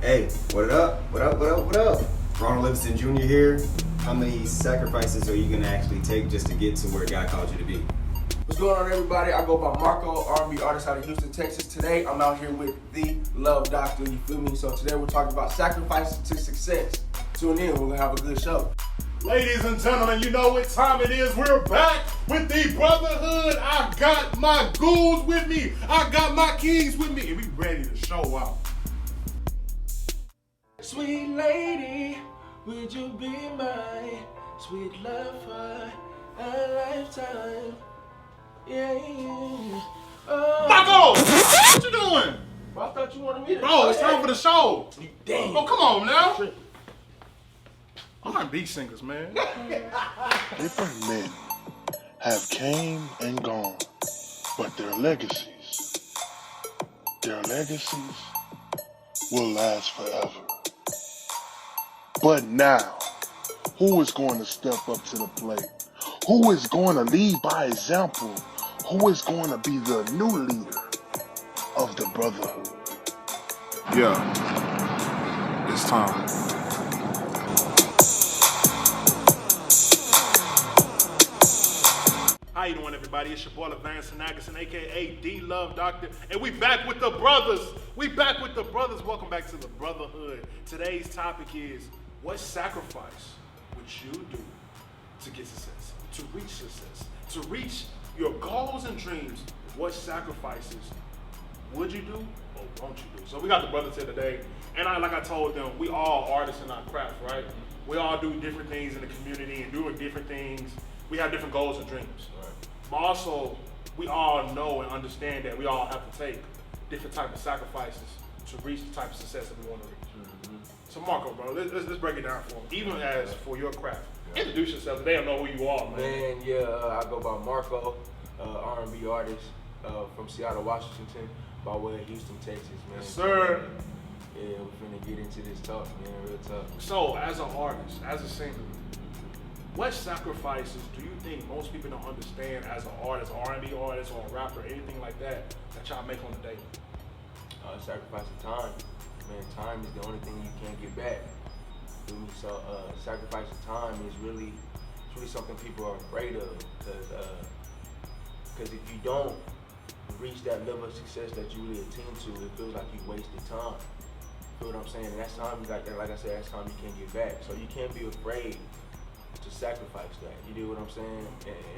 Hey, what up? What up? What up? What up? Ronald Livingston Jr. here. How many sacrifices are you gonna actually take just to get to where God called you to be? What's going on, everybody? I go by Marco, R&B artist out of Houston, Texas. Today, I'm out here with the Love Doctor, you feel me? So today, we're talking about sacrifices to success. Tune in, we're gonna have a good show. Ladies and gentlemen, you know what time it is. We're back with the Brotherhood. I got my ghouls with me. I got my kings with me. And we ready to show out. Sweet lady, would you be my sweet love for a lifetime? Yeah. Oh. Marco! What you doing? Well, I thought you wanted me to. Bro, it's time for the show. Damn. Oh, come on now. R&B singers, man. Different men have came and gone, but their legacies will last forever. But now, who is going to step up to the plate? Who is going to lead by example? Who is going to be the new leader of the Brotherhood? Yeah, it's time. How you doing, everybody? It's your boy Lance Sanagerson, aka D Love Doctor, and we back with the brothers. Welcome back to the Brotherhood. Today's topic is: what sacrifice would you do to get success, to reach success, to reach your goals and dreams? What sacrifices would you do or won't you do? So we got the brothers here today, and like I told them, we all artists in our craft, right? We all do different things in the community and doing different things. We have different goals and dreams. Right. But also, we all know and understand that we all have to take different type of sacrifices to reach the type of success that we want to reach. Mm-hmm. So Marco, bro, let's break it down for them. Even as for your craft, introduce yourself. They don't know who you are, man. I go by Marco, R&B artist from Seattle, Washington, by way of Houston, Texas, man. Yes, sir. Yeah, we're finna get into this talk, man, real talk. So, as an artist, as a singer, what sacrifices do you think most people don't understand as an artist, R&B artist, or a rapper, anything like that y'all make on the daily? Sacrifice of time. Man, time is the only thing you can't get back. Feel me? So, sacrifice of time is really something people are afraid of, because if you don't reach that level of success that you really attend to, it feels like you wasted time. Feel what I'm saying? And that's time, like I said, that's time you can't get back. So you can't be afraid to sacrifice that. You do what I'm saying?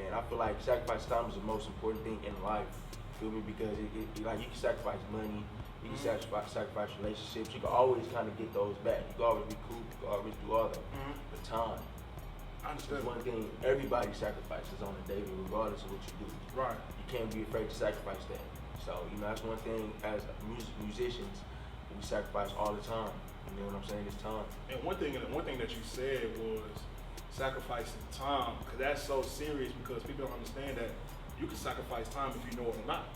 And I feel like sacrifice time is the most important thing in life. Feel me? Because like you can sacrifice money, you can sacrifice relationships. You can always kind of get those back. You can always be cool. You can always do all that. But time. I understand. It's one thing everybody sacrifices on a daily, regardless of what you do. Right. You can't be afraid to sacrifice that. So that's one thing as musicians we sacrifice all the time. You know what I'm saying? It's time. And one thing that you said was sacrificing time, because that's so serious, because people don't understand that you can sacrifice time if you know it or not.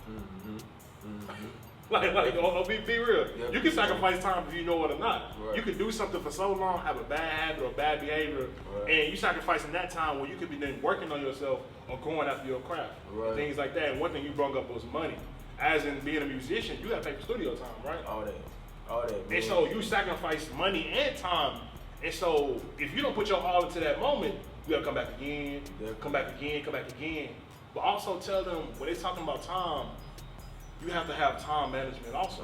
Be real. Yep. You can sacrifice time if you know it or not. Right. You can do something for so long, have a bad habit or bad behavior, and you sacrificing that time where you could be then working on yourself or going after your craft, and things like that. And one thing you brought up was money. As in being a musician, you got to pay for studio time, right? All that. Man. And so you sacrifice money and time. And so if you don't put your all into that moment, you gotta come back again, come back again. But also tell them, when they're talking about time, you have to have time management also.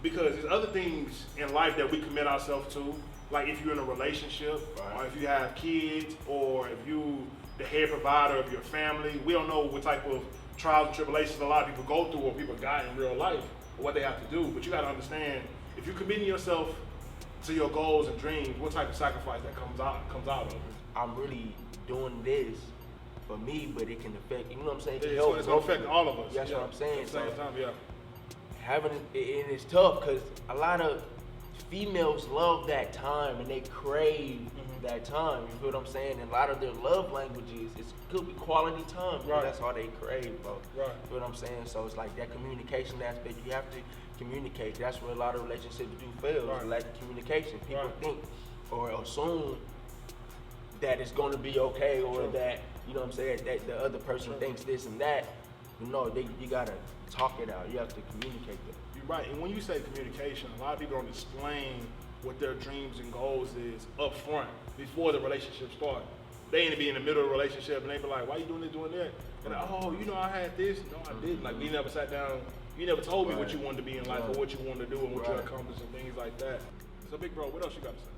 Because there's other things in life that we commit ourselves to, like if you're in a relationship, or if you have kids, or if you the head provider of your family. We don't know what type of trials and tribulations a lot of people go through or people got in real life, or what they have to do. But you gotta understand, if you're committing yourself to your goals and dreams, what type of sacrifice that comes out of it. I'm really doing this for me, but it can affect, you know what I'm saying? It's going to affect all of us. That's what I'm saying. At the same time, having it, and it's tough because a lot of females love that time and they crave that time. You feel what I'm saying? And a lot of their love languages, it could be quality time. Right. That's all they crave, bro. Right. You feel what I'm saying? So it's like that communication aspect. You have to communicate. That's where a lot of relationships do fail. Right. Lack of communication. People think or assume that it's going to be okay, or that, you know what I'm saying, that the other person thinks this and that. You know, you gotta talk it out. You have to communicate that. You Right, and when you say communication, a lot of people don't explain what their dreams and goals is up front before the relationship starts. They ain't be in the middle of the relationship and they be like, why you doing this, doing that? And like, oh, you know, I had this. No, I didn't. Like, we never sat down. You never told me what you wanted to be in life or what you wanted to do and what you accomplished and things like that. So, big bro, what else you got to say?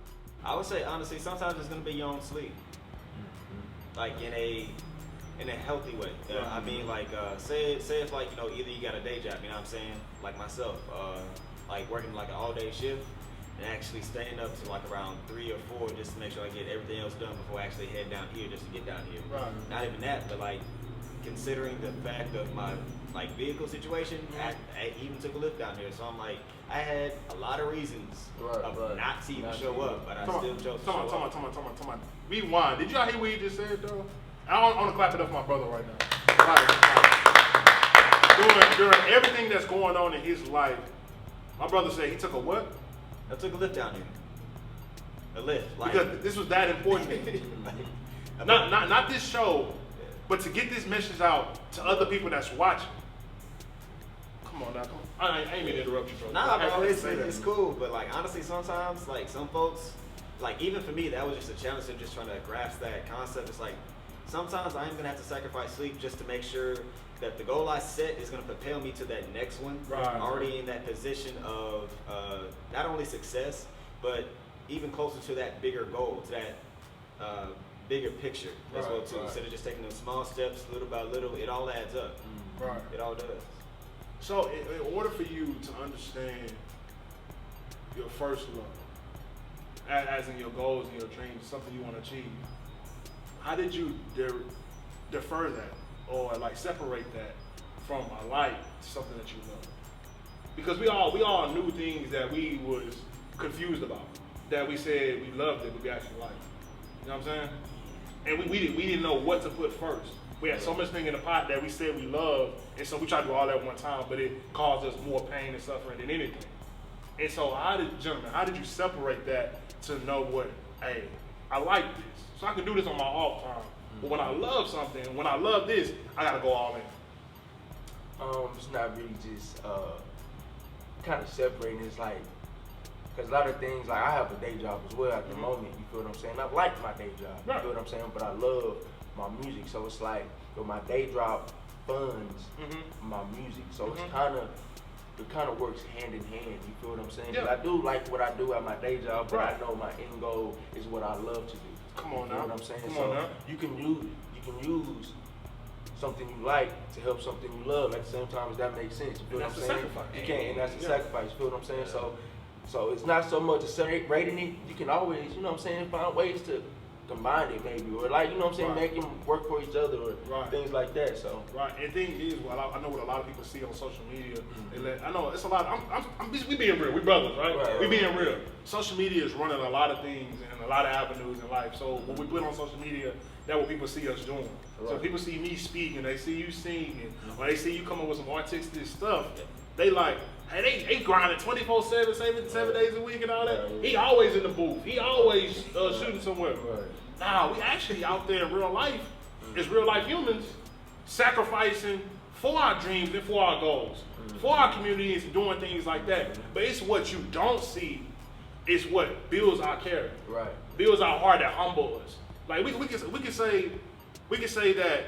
I would say, honestly, sometimes it's going to be your own sleep. Like, in a healthy way. I mean, like, say it's like, you know, either you got a day job, you know what I'm saying? Like myself, like working like an all-day shift and actually staying up to like around 3 or 4 just to make sure I get everything else done before I actually head down here just to get down here. Right. Not even that, but like considering the fact of my like vehicle situation, I even took a lift down here. So I'm like, I had a lot of reasons of not to even show up, but I still chose to show up. Come on. Rewind. Did y'all hear what he just said, though? I want to clap it up for my brother right now. During everything that's going on in his life, my brother said he took a what? I took a lift down here. A lift. Like, because this was that important. not this show, but to get this message out to other people that's watching. Come on now, come on. I ain't mean to interrupt you, bro. Nah, bro, it's cool, but like honestly, sometimes like some folks, like even for me, that was just a challenge of just trying to grasp that concept. It's like sometimes I'm gonna have to sacrifice sleep just to make sure that the goal I set is gonna propel me to that next one. Right. Already in that position of not only success, but even closer to that bigger goal, to that bigger picture as well too. Instead of just taking those small steps, little by little, it all adds up. Right. It all does. So, in order for you to understand your first love, as in your goals and your dreams, something you want to achieve, how did you defer that or like separate that from a like to something that you love? Because we all knew things that we was confused about, that we said we loved it, but we actually liked it. You know what I'm saying? And we didn't know what to put first. We had so much thing in the pot that we said we loved, and so we tried to do all that at one time, but it caused us more pain and suffering than anything. And so how did you separate that to know what, hey, I like this, so I can do this on my off time. But when I love something, when I love this, I gotta go all in. It's not really just kind of separating. It's like, because a lot of things, like I have a day job as well at the moment, you feel what I'm saying? I like my day job, you feel what I'm saying? But I love my music, so it's like, with my day job funds my music, so it's it kind of works hand in hand, you feel what I'm saying? Because I do like what I do at my day job, but I know my end goal is what I love to do. Come on you now. know what I'm saying? Come on now. You can use something you like to help something you love at the same time. As that makes sense? You feel what I'm saying? Sacrifice. You can't, and that's a sacrifice. You feel what I'm saying? So it's not so much separating it. You can always, you know what I'm saying, find ways to combine it maybe, or like, you know what I'm saying, make them work for each other or things like that. So and thing is, well, I know what a lot of people see on social media. I know it's a lot. We being real. We brothers, right? We being real. Social media is running a lot of things and a lot of avenues in life. So what we put on social media, that's what people see us doing. So if people see me speaking, they see you singing, or they see you coming with some artistic stuff, they like, hey, they grinding 24/7, 7 days a week and all that. He always in the booth. He always shooting somewhere. Nah, we actually out there in real life, as real life humans, sacrificing for our dreams and for our goals, for our communities, doing things like that. But it's what you don't see, it's what builds our character, builds our heart, that humble us. Like we can say that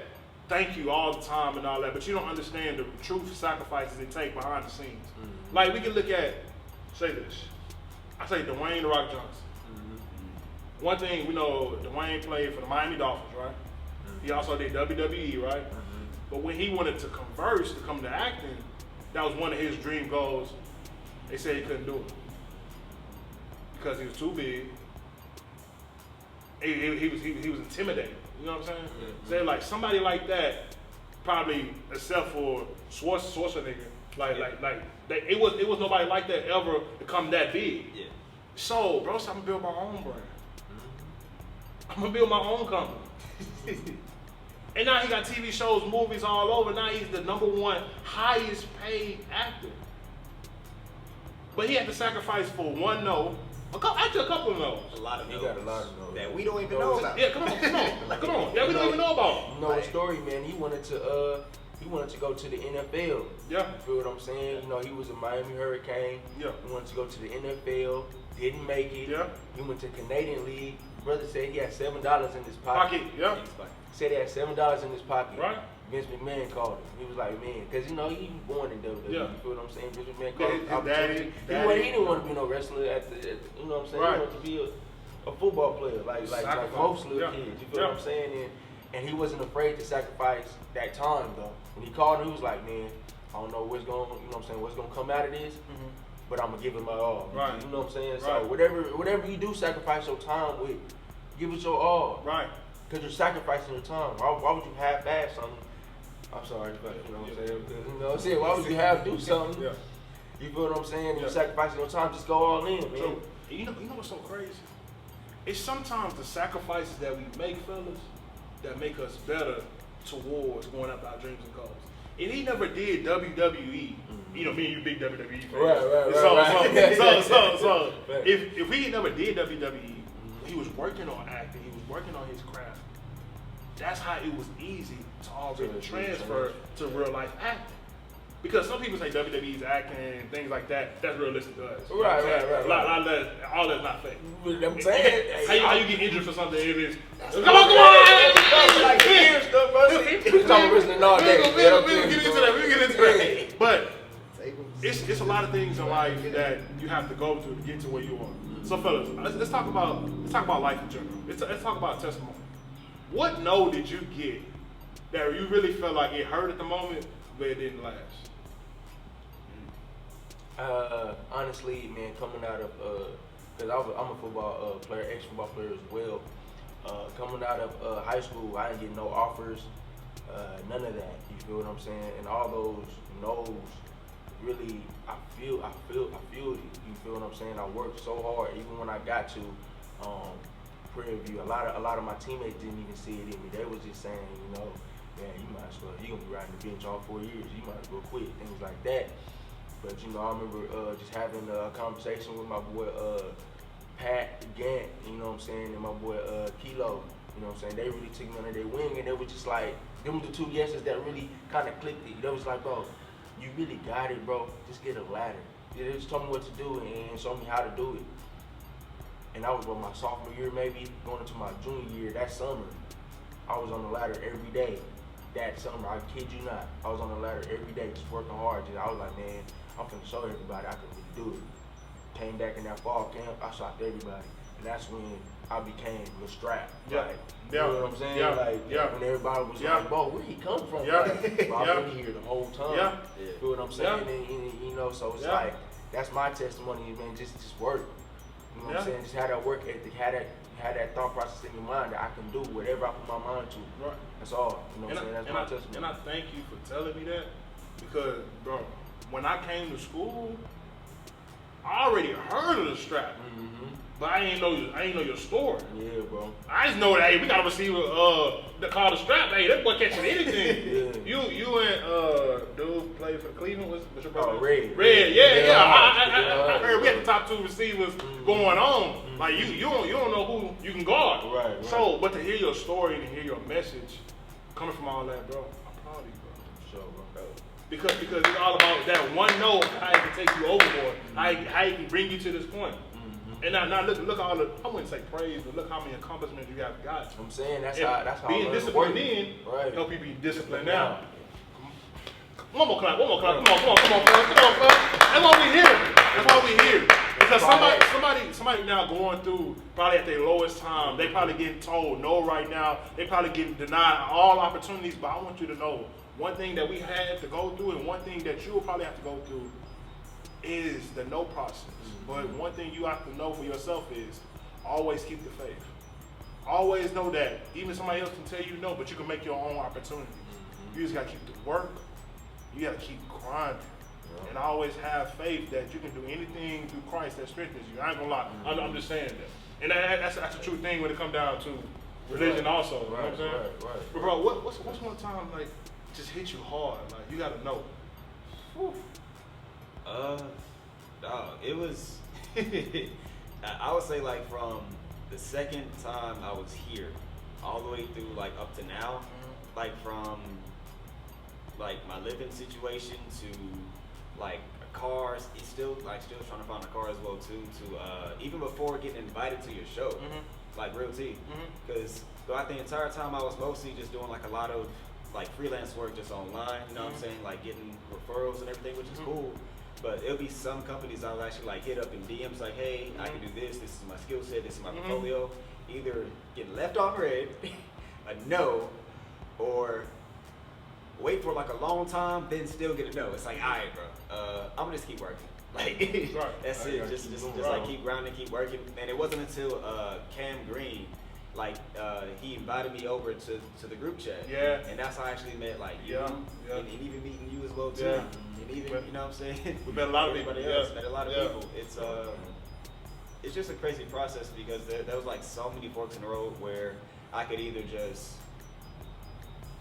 thank you all the time and all that, but you don't understand the true sacrifices it take behind the scenes. Like we can look at, say this, I say Dwayne "The Rock" Johnson. One thing we know, Dwayne played for the Miami Dolphins, right? He also did WWE, right? But when he wanted to converse to come to acting, that was one of his dream goals. They said he couldn't do it because he was too big. He was intimidating. You know what I'm saying? Say like somebody like that, probably except for Schwarzenegger, it was nobody like that ever become that big. So, bro, I'm gonna build my own brand. I'm gonna build my own company. And now he got TV shows, movies all over. Now he's the #1 highest paid actor. But he had to sacrifice for one no. Actually, a couple of no's. A lot of you no's. got a lot of no's that we don't even know about. Yeah, come on. Yeah, we don't even know about. You know the story, man. He wanted to he wanted to go to the NFL. Yeah. You feel what I'm saying? You know, he was a Miami Hurricane. Yeah. He wanted to go to the NFL. Didn't make it. Yeah. He went to Canadian League. Brother said he had $7 in his pocket. Yeah. Said he had $7 in his pocket. Right. Vince McMahon called him. He was like, man, because you know he was born in WWE. Yeah. You feel what I'm saying? Vince McMahon called him. His Opportunity. daddy. He didn't want to be no wrestler at the you know what I'm saying? Right. He wanted to be a football player, like most little Yeah. kids. You feel what I'm saying? And he wasn't afraid to sacrifice that time though. When he called him, he was like, man, I don't know what's going, you know what I'm saying, what's gonna come out of this, but I'm gonna give it my all. Right. You know what I'm saying? Right. So whatever you do, sacrifice your time with, give it your all. Right. Because you're sacrificing your time. Why would you half-ass something? I'm sorry, but you know what I'm saying? Because, you know what I'm saying? Why would you do something? Yeah. You feel what I'm saying? Yeah. You're sacrificing your time. Just go all in, man. So, you know what's so crazy? It's sometimes the sacrifices that we make, fellas, that make us better towards going after our dreams and goals. And he never did WWE. You know, me and you big WWE fans. Right. So if he never did WWE, he was working on acting, he was working on his craft. That's how it was easy to already transfer to real life acting. Because some people say WWE's acting and things like that. That's realistic to us. Right. All that's not fake. I'm saying, How you get injured for something if it's come Come on! like here stuff, bro. We talking wrestling all day. We'll get into that. But it's a lot of things in life that you have to go through to get to where you are. So fellas, let's talk about life in general. Let's talk about testimony. What no did you get that you really felt like it hurt at the moment, but it didn't last? Honestly, man, coming out of because I'm a football player, ex-football player as well. Coming out of high school, I didn't get no offers, none of that. You feel what I'm saying? And all those no's, really, I feel it. You feel what I'm saying? I worked so hard, even when I got to Prairie View. A lot of my teammates didn't even see it in me. They was just saying, you know, man, you might as well, you're gonna be riding the bench all 4 years. You might as well quit, things like that. But you know, I remember just having a conversation with my boy Pat Gant, you know what I'm saying, and my boy Kilo. You know what I'm saying? They really took me under their wing, and they were just like, them were the two yeses that really kind of clicked it. They was like, bro, you really got it, bro. Just get a ladder. They just told me what to do and showed me how to do it. And I was on my sophomore year, maybe going into my junior year. That summer, I was on the ladder every day. That summer, I kid you not, I was on the ladder every day, just working hard. I was like, man, I'm finna show everybody I can really do it. Came back in that fall camp, I shocked everybody, and that's when I became the strap. Like, you know what I'm saying? When everybody was like, bro, where he come from? Like, bro, I've been here the whole time. You feel what I'm saying? And, you know, so it's like, that's my testimony, man, just work. You know what I'm saying? Just have that work ethic, have that thought process in your mind that I can do whatever I put my mind to. Right. That's all. You know what I'm saying? That's my testimony. And I thank you for telling me that, because, bro, when I came to school, I already heard of the strap, but I ain't know your story. Yeah, bro. I just know that, hey, we got a receiver that called the strap. Hey, that boy catching anything. You and dude played for Cleveland. What's your brother? Red. I heard we had the top two receivers going on. Like you don't know who you can guard. Right. So, but to hear your story and to hear your message coming from all that, bro, I'm proud of you, bro. Sure, bro. Because it's all about that one note, how it can take you overboard, how it can bring you to this point. And now look all the, I wouldn't say praise, but look how many accomplishments you have got. I'm saying that's how being disciplined in help you be disciplined now. One more clap. Come on, fellas. That's why we here. Because somebody now going through probably at their lowest time. They probably getting told no right now. They probably getting denied all opportunities. But I want you to know, one thing that we had to go through, and one thing that you will probably have to go through, is the no process. But one thing you have to know for yourself is always keep the faith. Always know that even somebody else can tell you no, but you can make your own opportunity. You just gotta keep the work. You gotta keep grinding. And always have faith that you can do anything through Christ that strengthens you. I ain't gonna lie. I'm just saying that. And that's a true thing when it comes down to religion also. You know what I'm saying? Right. But bro, what's one time like just hit you hard? Like you gotta know. Whew. It was, I would say like from the second time I was here, all the way through like up to now, like from like my living situation to like cars. It's still trying to find a car as well too. To even before getting invited to your show, like real tea, because throughout the entire time I was mostly just doing like a lot of like freelance work just online. You know what I'm saying? Like getting referrals and everything, which is cool. But it'll be some companies I'll actually like hit up in DMs like, hey, I can do this. This is my skill set. This is my portfolio. Either get left on red, a no, or wait for like a long time, then still get a no. It's like, all right, bro, I'm gonna just keep working. Like that's it. Just like keep grinding, keep working. And it wasn't until Cam Green, like he invited me over to the group chat. Yeah. And that's how I actually met like you, and even meeting you as well too. Yeah. And even you know what I'm saying. We met a lot of people. Everybody else met a lot of people. It's just a crazy process because there was like so many forks in the road where I could either just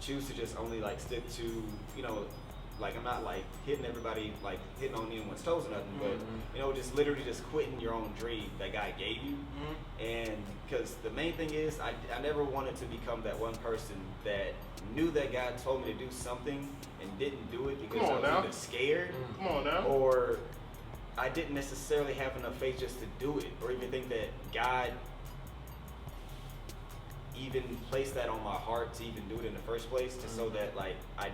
choose to just only like stick to, you know, like I'm not like hitting everybody, like hitting on anyone's toes or nothing, but you know, just literally just quitting your own dream that God gave you. And because the main thing is I never wanted to become that one person that knew that God told me to do something and didn't do it because I was either scared or I didn't necessarily have enough faith just to do it, or even think that God even placed that on my heart to even do it in the first place, just so that like I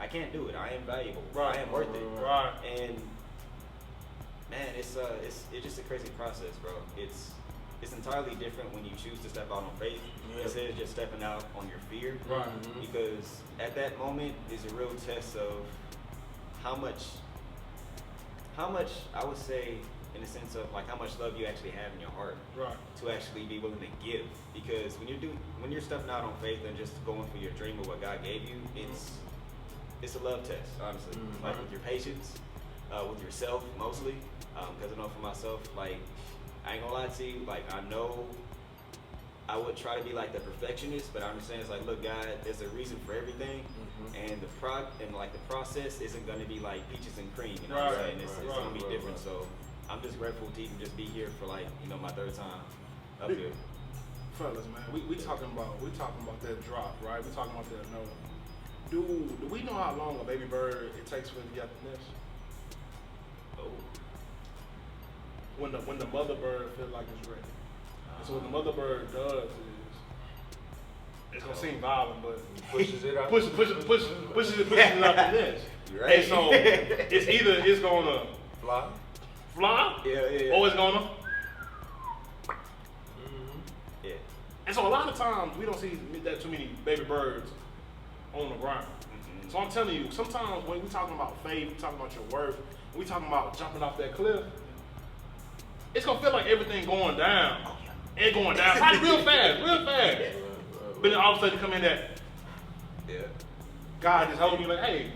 can't do it. I am valuable. I am worth it. And man, it's just a crazy process, bro. It's entirely different when you choose to step out on faith instead of just stepping out on your fear. Because at that moment is a real test of how much I would say, in the sense of like how much love you actually have in your heart to actually be willing to give. Because when you're stepping out on faith and just going for your dream of what God gave you, it's a love test, honestly. Like with your patience, with yourself mostly. Because I know for myself, like I ain't gonna lie to you, like I know I would try to be like the perfectionist, but I understand it's like, look, God, there's a reason for everything, and the process isn't gonna be like peaches and cream. You know what I'm saying? It's gonna be different. So I'm just grateful to even just be here for like, you know, my third time up here. Fellas, man, we talking about that drop, right? We talking about that no. Do we know how long a baby bird it takes for it to get the nest? Oh. When the mother bird feels like it's ready. And so what the mother bird does is, it's gonna seem violent, but Pushes it out. pushes it out the nest. Right. And so it's gonna Fly. Yeah. or it's gonna. Yeah. And so a lot of times we don't see that too many baby birds on the ground. So I'm telling you, sometimes when we talking about faith, we talking about your worth, we talking about jumping off that cliff, it's gonna feel like everything going down. And going down. Probably real fast. But then all of a sudden come in that God is holding you like, hey,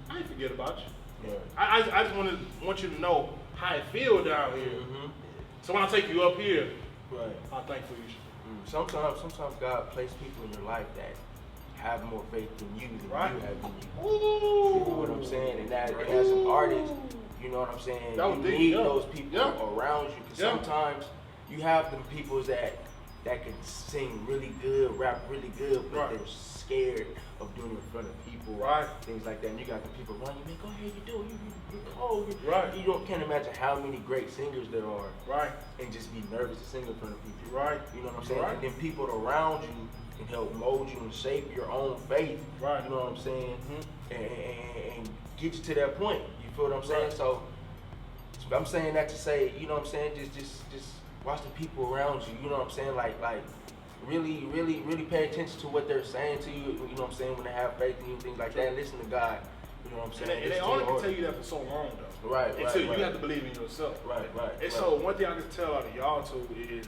I ain't forget about you. I just want you to know how it feel down here. So when I take you up here, I'm thankful you should. Sometimes God places people in your life that have more faith than you than you have in you. Ooh. You know what I'm saying? And that as an artist, you know what I'm saying? You need those people around you, because sometimes you have them people that can sing really good, rap really good, but they're scared of doing it in front of people, things like that. And you got the people around you, man, go ahead, you do it, you're cold. You can't imagine how many great singers there are, and just be nervous to sing in front of people. You know what I'm saying? And then people around you can help mold you and shape your own faith. You know what I'm saying? And get you to that point. You feel what I'm saying? So I'm saying that to say, you know what I'm saying? Just watch the people around you. You know what I'm saying? Like really pay attention to what they're saying to you. You know what I'm saying? When they have faith in you, things like that. Listen to God. You know what I'm saying? And they only can tell you that for so long, though. Until you have to believe in yourself. And so one thing I can tell out of y'all too is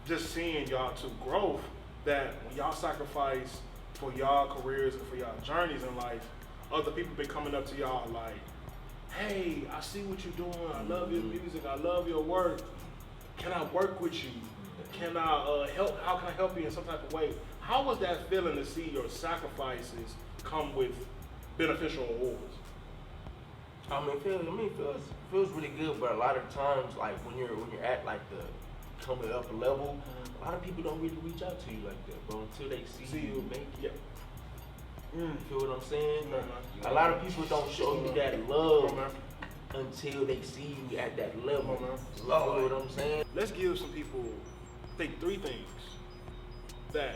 just seeing y'all two growth. That when y'all sacrifice for y'all careers and for y'all journeys in life, other people been coming up to y'all like, hey, I see what you're doing. I love your music. I love your work. Can I work with you? Can I help? How can I help you in some type of way? How was that feeling to see your sacrifices come with beneficial rewards? I mean, it feels really good, but a lot of times, like when you're at like the coming up level, a lot of people don't really reach out to you like that, bro, until they see you make it. You feel what I'm saying? Come on, man. A lot of people don't show Come you on. that Come love on, man. until they see you at that level. Come on, man. You feel what I'm saying? Let's give some people, I think, 3 things that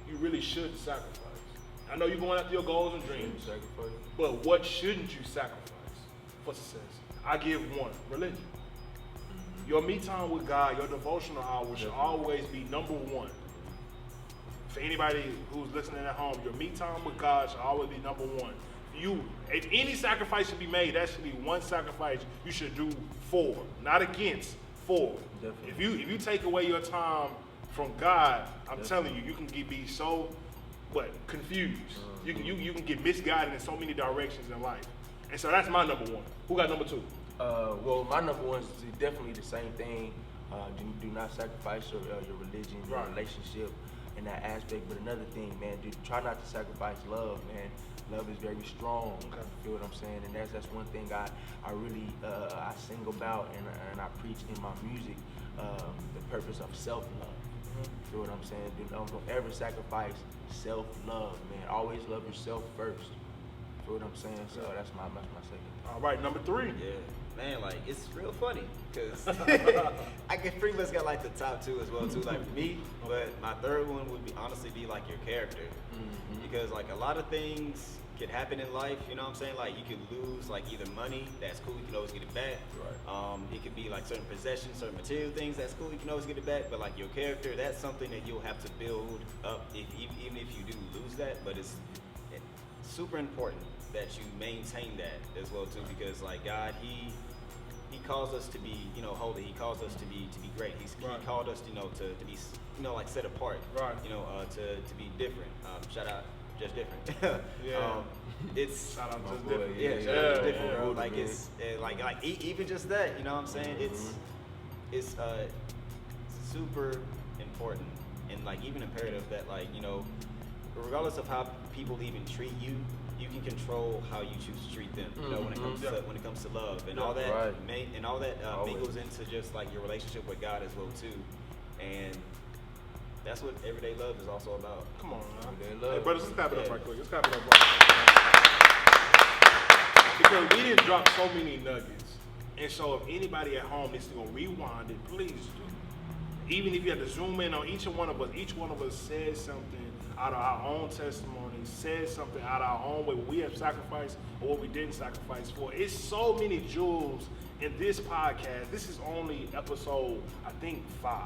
you really should sacrifice. I know you're going after your goals and dreams, Sacrifice. but what shouldn't you sacrifice for success? I give 1, religion. Your me time with God, your devotional hour should always be number 1. For anybody who's listening at home, your me time with God should always be number 1. If any sacrifice should be made, that should be one sacrifice you should do for, not against, for. Definitely. If you take away your time from God, I'm telling you, you can be so confused. You can get misguided in so many directions in life. And so that's my number 1. Who got number 2? Well, my number 1 is definitely the same thing. Do not sacrifice your religion, your Right. relationship, in that aspect. But another thing, man, try not to sacrifice love, man. Love is very strong. Okay. You feel what I'm saying? And that's one thing I really I sing about and I preach in my music. The purpose of self-love. You feel what I'm saying? Don't ever sacrifice self-love, man. Always love yourself first. You feel what I'm saying? So that's my second. All right, number 3. Yeah, man, like it's real funny because I can pretty much got like the top 2 as well too, like for me. But my third one would be honestly be like your character, because like a lot of things can happen in life. You know what I'm saying? Like you could lose like either money, that's cool, you can always get it back. Right. It could be like certain possessions, certain material things, that's cool, you can always get it back. But like your character, that's something that you'll have to build up even if you do lose that. But it's super important that you maintain that as well too, because like God, he calls us to be, holy. He calls us to be great. He called us, to be, like set apart. Right. To be different. Shout out, just different. Yeah. It's Shout out My Just boy, Different. yeah, shout out, just yeah, different, yeah. bro. Like it's like even just that. You know what I'm saying? It's super important and like even imperative that like regardless of how people even treat you, you can control how you choose to treat them. When it comes to love and all that, Right. and all that Always. mingles into just like your relationship with God as well too, and that's what everyday love is also about. Come on, man. Everyday love. Hey, brothers, let's clap it up Yeah. right quick. Let's clap it up right quick. Because we didn't drop so many nuggets. And so if anybody at home needs to go rewind it, please do. Even if you have to zoom in on each one of us said something out of our own testimony, said something out of our own way, what we have sacrificed or what we didn't sacrifice for. It's so many jewels in this podcast. This is only episode, I think, 5.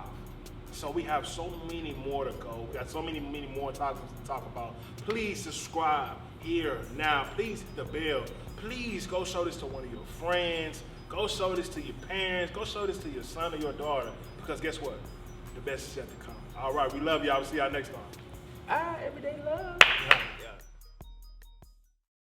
So we have so many more to go. We got so many more topics to talk about. Please subscribe here now. Please hit the bell. Please go show this to one of your friends. Go show this to your parents. Go show this to your son or your daughter. Because guess what? The best is yet to come. All right, we love y'all. We'll see y'all next time. Everyday love.